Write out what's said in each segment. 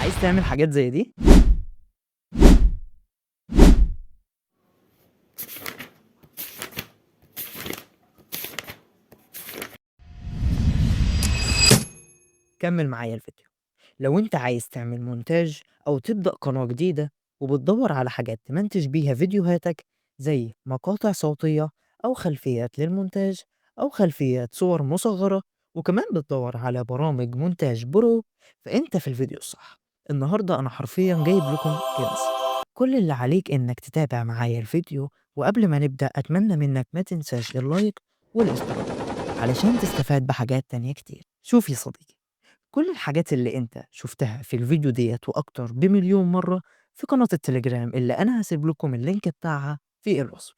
عايز تعمل حاجات زي دي؟ كمل معايا الفيديو. لو انت عايز تعمل مونتاج او تبدأ قناة جديدة وبتدور على حاجات تمنتج بيها فيديوهاتك زي مقاطع صوتية او خلفيات للمونتاج او خلفيات صور مصغرة، وكمان بتدور على برامج مونتاج برو، فانت في الفيديو الصح. النهاردة انا حرفيا جايب لكم كنز. كل اللي عليك انك تتابع معايا الفيديو، وقبل ما نبدأ اتمنى منك ما تنساش اللايك والاشتراك علشان تستفاد بحاجات تانية كتير. شوف يا صديقي، كل الحاجات اللي انت شفتها في الفيديو ديت واكتر بمليون مرة في قناة التليجرام اللي انا هسيب لكم اللينك بتاعها في الوصف،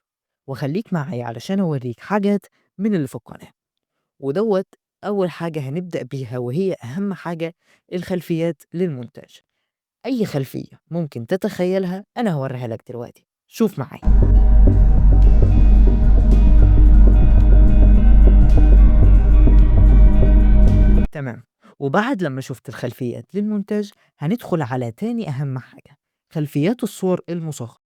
وخليك معايا علشان اوريك حاجات من اللي في القناة. ودوت اول حاجة هنبدأ بيها وهي اهم حاجة، الخلفيات للمونتاج. اي خلفية ممكن تتخيلها انا هوريها لك دلوقتي، شوف معايا. تمام. وبعد لما شفت الخلفيات للمونتاج هندخل على تاني اهم حاجة، خلفيات الصور المصغرة.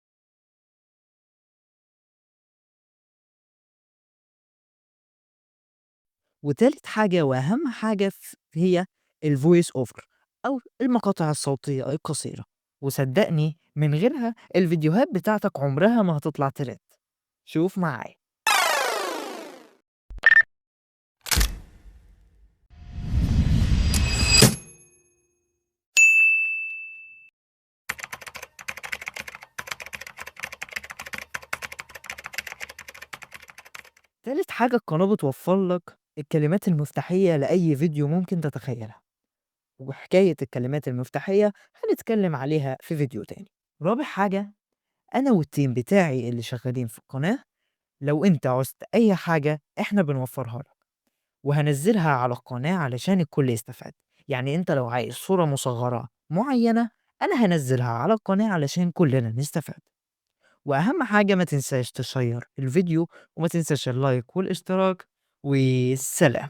وتالت حاجة وأهم حاجة هي الvoice over أو المقاطع الصوتية القصيرة، وصدّقني من غيرها الفيديوهات بتاعتك عمرها ما هتطلع ترند. شوف معايا. تالت حاجة القناة بتوفّر لك الكلمات المفتاحية لأي فيديو ممكن تتخيلها، وحكاية الكلمات المفتاحية هنتكلم عليها في فيديو تاني. رابع حاجة، أنا والteam بتاعي اللي شغالين في القناة، لو أنت عوزت أي حاجة إحنا بنوفّرها لك. وهنزّلها على القناة علشان الكل يستفاد. يعني أنت لو عايز صورة مصغّرة معيّنة، أنا هانزّلها على القناة علشان كلّنا نستفاد. وأهم حاجة ما تنساش تشيّر الفيديو، وما تنساش اللايك والاشتراك، والسلام.